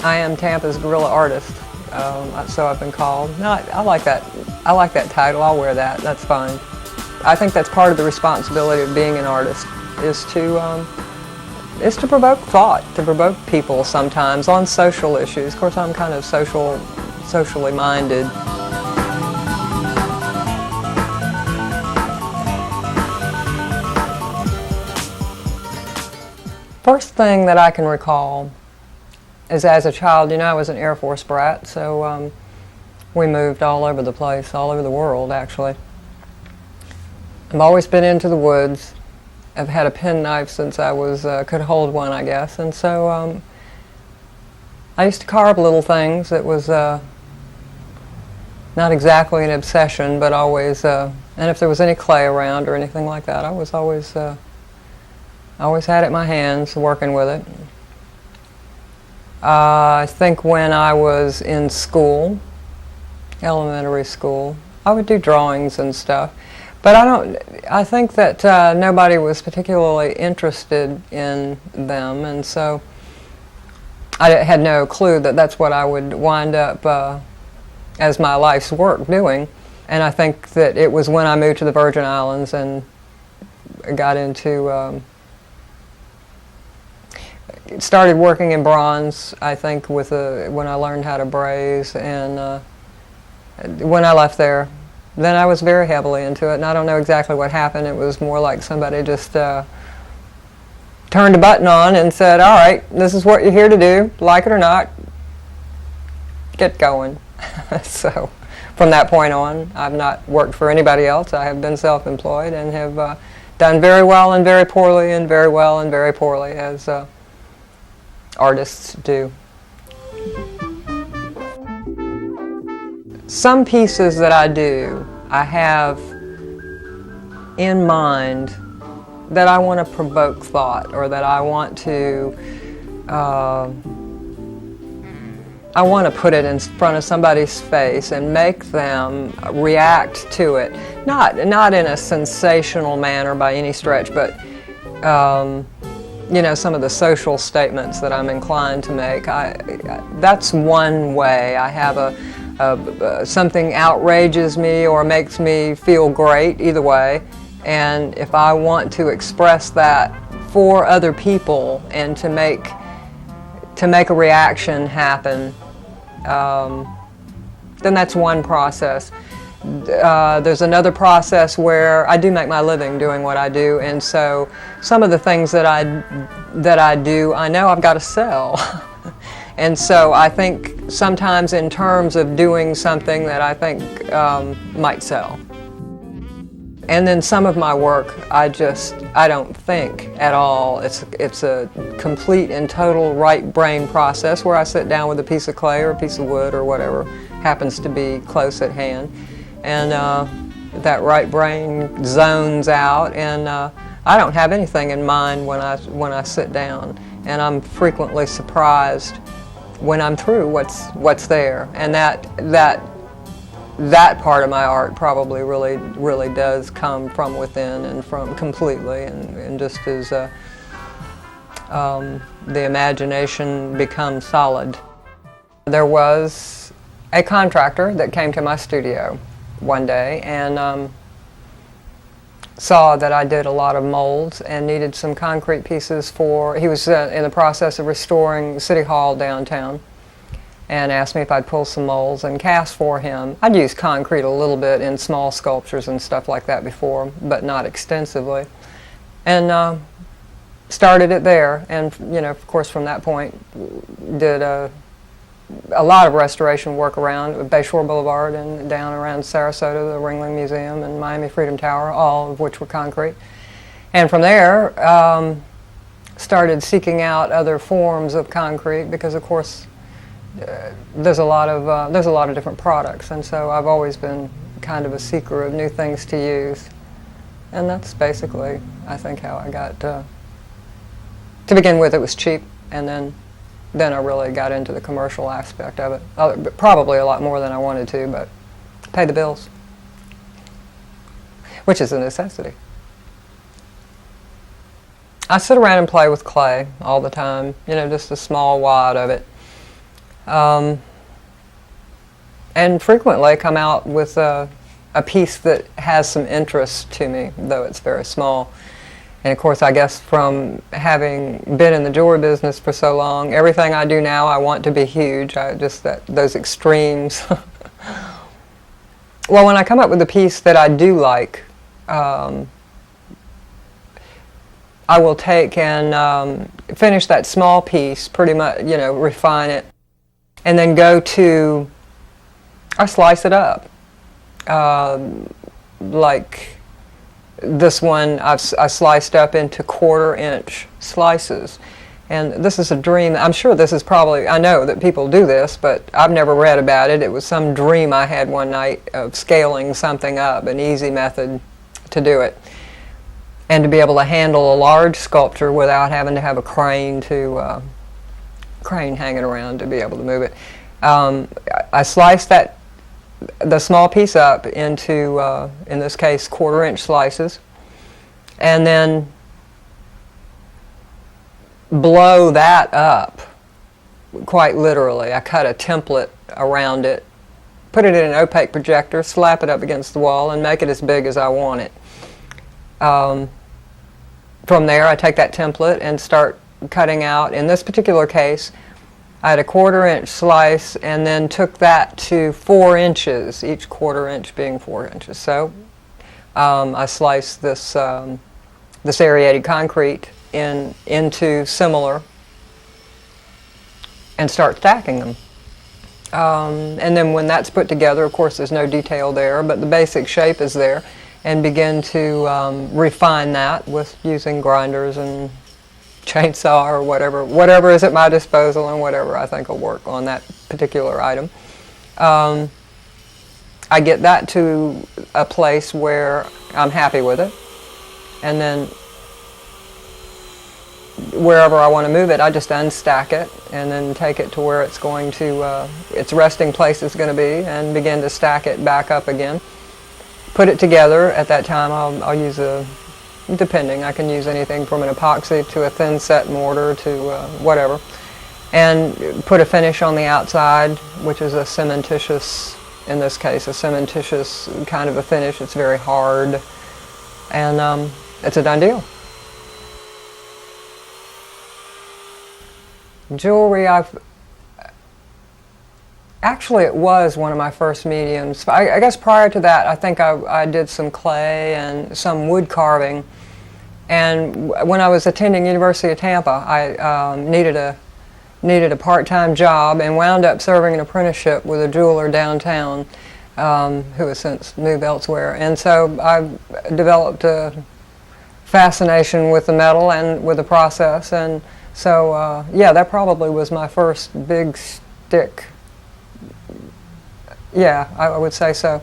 I am Tampa's guerrilla artist, so I've been called. No, I like that. I like that title. I'll wear that. That's fine. I think that's part of the responsibility of being an artist is to provoke thought, to provoke people sometimes on social issues. Of course, I'm kind of socially minded. First thing that I can recall is as a child, I was an Air Force brat, so we moved all over the place, all over the world, actually. I've always been into the woods. I've had a penknife since I could hold one, I guess, and so I used to carve little things. It was not exactly an obsession, but always, and if there was any clay around or anything like that, I was always had it in my hands, working with it. I think when I was in school, elementary school, I would do drawings and stuff. But I think that nobody was particularly interested in them, and so I had no clue that that's what I would wind up as my life's work doing. And I think that it was when I moved to the Virgin Islands and got into started working in bronze, I think, when I learned how to braze, and when I left there, then I was very heavily into it, and I don't know exactly what happened. It was more like somebody just turned a button on and said, all right, this is what you're here to do, like it or not, get going. So from that point on, I've not worked for anybody else. I have been self-employed and have done very well and very poorly, and very well and very poorly, as artists do. Some pieces that I do, I have in mind that I want to provoke thought, or that I want to put it in front of somebody's face and make them react to it. Not in a sensational manner by any stretch, but some of the social statements that I'm inclined to make. That's one way. I have something outrages me or makes me feel great, either way. And if I want to express that for other people and to make a reaction happen, then that's one process. There's another process where I do make my living doing what I do, and so some of the things that I do, I know I've got to sell. And so I think sometimes in terms of doing something that I think might sell. And then some of my work, I don't think at all. It's a complete and total right brain process where I sit down with a piece of clay or a piece of wood or whatever happens to be close at hand. And that right brain zones out, and I don't have anything in mind when I sit down. And I'm frequently surprised when I'm through what's there. And that part of my art probably really does come from within and from completely, and just as the imagination becomes solid. There was a contractor that came to my studio one day and saw that I did a lot of molds and needed some concrete pieces he was in the process of restoring City Hall downtown, and asked me if I'd pull some molds and cast for him. I'd used concrete a little bit in small sculptures and stuff like that before, but not extensively. And started it there, and of course from that point did a lot of restoration work around Bayshore Boulevard and down around Sarasota, the Ringling Museum and Miami Freedom Tower, all of which were concrete. And from there, started seeking out other forms of concrete because, of course, there's a lot of different products, and so I've always been kind of a seeker of new things to use. And that's basically, I think, how I got. To begin with, it was cheap, and then I really got into the commercial aspect of it. Probably a lot more than I wanted to, but pay the bills, which is a necessity. I sit around and play with clay all the time, just a small wad of it. And frequently come out with a piece that has some interest to me, though it's very small. And of course, I guess from having been in the jewelry business for so long, everything I do now I want to be huge. Those extremes. Well, when I come up with a piece that I do like, I will take and finish that small piece, pretty much, refine it, and then go to, I slice it up. Like this one, I sliced up into 1/4-inch slices. And this is a dream. I'm sure this is probably, I know that people do this, but I've never read about it. It was some dream I had one night of scaling something up, an easy method to do it. And to be able to handle a large sculpture without having to have a crane hanging around to be able to move it. I sliced the small piece up into, in this case, 1/4-inch slices, and then blow that up, quite literally. I cut a template around it, put it in an opaque projector, slap it up against the wall, and make it as big as I want it. From there, I take that template and start cutting out. In this particular case, I had a 1/4-inch slice and then took that to 4 inches, each 1/4-inch being 4 inches. So I sliced this aerated concrete into similar and start stacking them. And then when that's put together, of course there's no detail there, but the basic shape is there, and begin to refine that with using grinders and chainsaw or whatever is at my disposal and whatever I think will work on that particular item. I get that to a place where I'm happy with it, and then wherever I want to move it, I just unstack it and then take it to where it's going to, its resting place is going to be, and begin to stack it back up again. Put it together. At that time, I'll use depending, I can use anything from an epoxy to a thin set mortar to whatever, and put a finish on the outside, which is a cementitious, in this case, a cementitious kind of a finish. It's very hard, and it's a done deal. Jewelry, actually it was one of my first mediums. I guess prior to that, I think I did some clay and some wood carving. And when I was attending University of Tampa, I needed a part-time job and wound up serving an apprenticeship with a jeweler downtown who has since moved elsewhere. And so I developed a fascination with the metal and with the process. And so, yeah, that probably was my first big stick. Yeah, I would say so.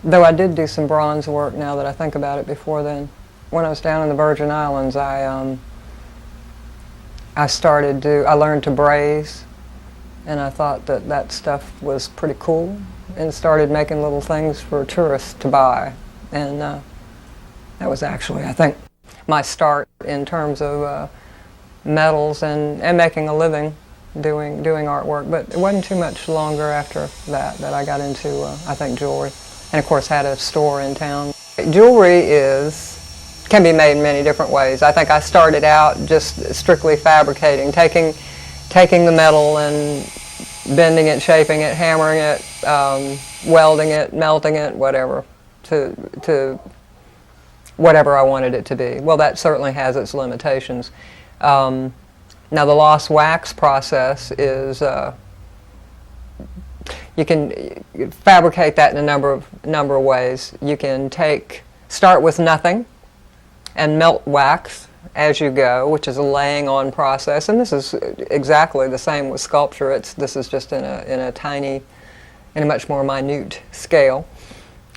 Though I did do some bronze work now that I think about it before then. When I was down in the Virgin Islands, I learned to braise, and I thought that stuff was pretty cool, and started making little things for tourists to buy. And that was actually, I think, my start in terms of metals and making a living doing artwork. But it wasn't too much longer after that I got into, I think, jewelry. And of course had a store in town. Jewelry can be made in many different ways. I think I started out just strictly fabricating, taking the metal and bending it, shaping it, hammering it, welding it, melting it, whatever, to whatever I wanted it to be. Well, that certainly has its limitations. Now the lost wax process is, you can fabricate that in a number of ways. You can start with nothing and melt wax as you go, which is a laying on process, and this is exactly the same with sculpture. This is just in a much more minute scale.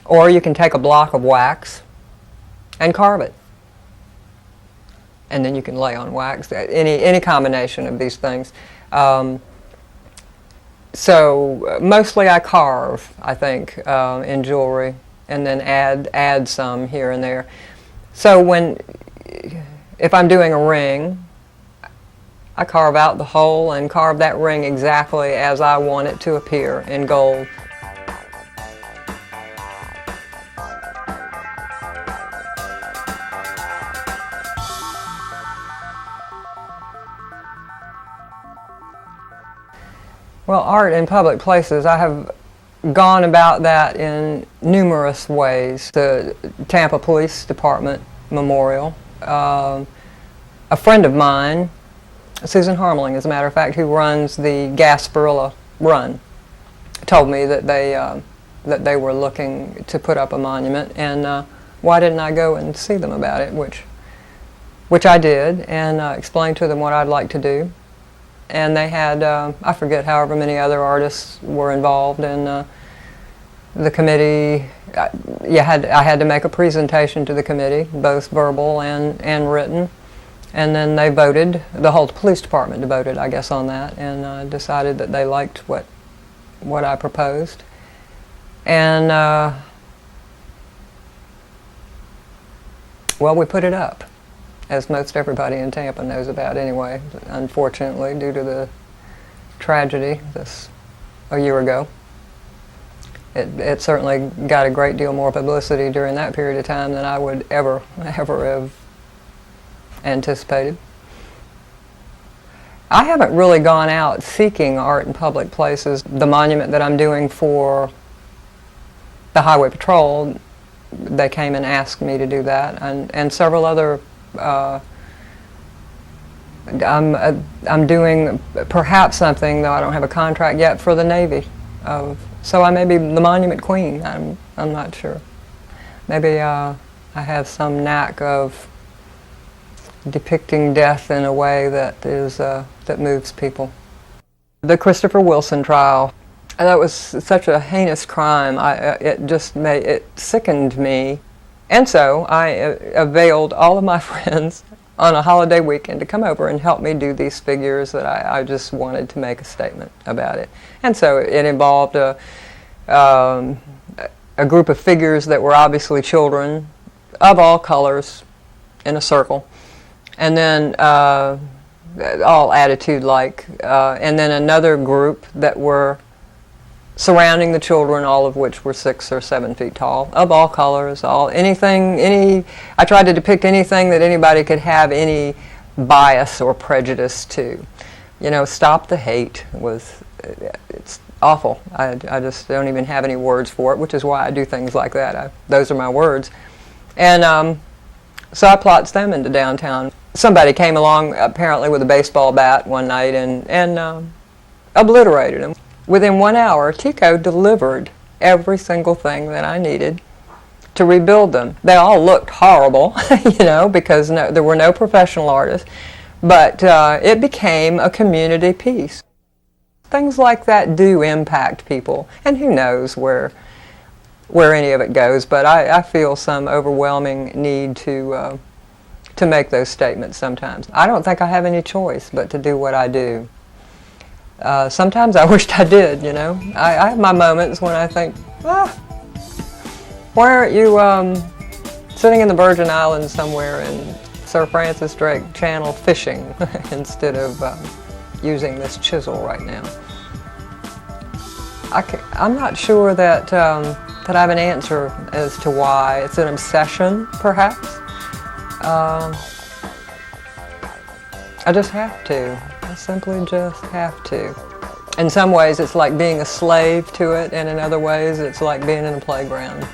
Or you can take a block of wax and carve it, and then you can lay on wax. Any combination of these things. So mostly I carve, I think, in jewelry, and then add some here and there. So if I'm doing a ring, I carve out the hole and carve that ring exactly as I want it to appear in gold. Well, art in public places, I have gone about that in numerous ways. The Tampa Police Department Memorial. A friend of mine, Susan Harmling, as a matter of fact, who runs the Guerilla Run, told me that they were looking to put up a monument, and why didn't I go and see them about it, which I did, and explained to them what I'd like to do. And they had, I forget however many other artists were involved in the committee. I had to make a presentation to the committee, both verbal and written. And then they voted, the whole police department voted, I guess, on that, and decided that they liked what I proposed. And, well, we put it up, as most everybody in Tampa knows about anyway, unfortunately, due to the tragedy a year ago. It certainly got a great deal more publicity during that period of time than I would ever have anticipated. I haven't really gone out seeking art in public places. The monument that I'm doing for the Highway Patrol, they came and asked me to do that, and several other. I'm doing perhaps something, though I don't have a contract yet, for the Navy. So I may be the monument queen. I'm not sure. Maybe I have some knack of depicting death in a way that is that moves people. The Christopher Wilson trial. That was such a heinous crime. It sickened me. And so I availed all of my friends on a holiday weekend to come over and help me do these figures that I just wanted to make a statement about it. And so it involved a group of figures that were obviously children of all colors in a circle. And then all attitude-like. And then another group that were surrounding the children, all of which were 6 or 7 feet tall, of all colors, I tried to depict anything that anybody could have any bias or prejudice to. You know, stop the hate it's awful. I just don't even have any words for it, which is why I do things like that. Those are my words. And so I plots them into downtown. Somebody came along apparently with a baseball bat one night and obliterated them. Within 1 hour, Tico delivered every single thing that I needed to rebuild them. They all looked horrible, you know, because there were no professional artists, but it became a community piece. Things like that do impact people, and who knows where any of it goes, but I feel some overwhelming need to make those statements sometimes. I don't think I have any choice but to do what I do. Sometimes I wished I did, you know. I have my moments when I think, why aren't you sitting in the Virgin Islands somewhere in Sir Francis Drake Channel fishing instead of using this chisel right now? I'm not sure that I have an answer as to why. It's an obsession, perhaps. I just have to. I simply just have to. In some ways, it's like being a slave to it, and in other ways, it's like being in a playground.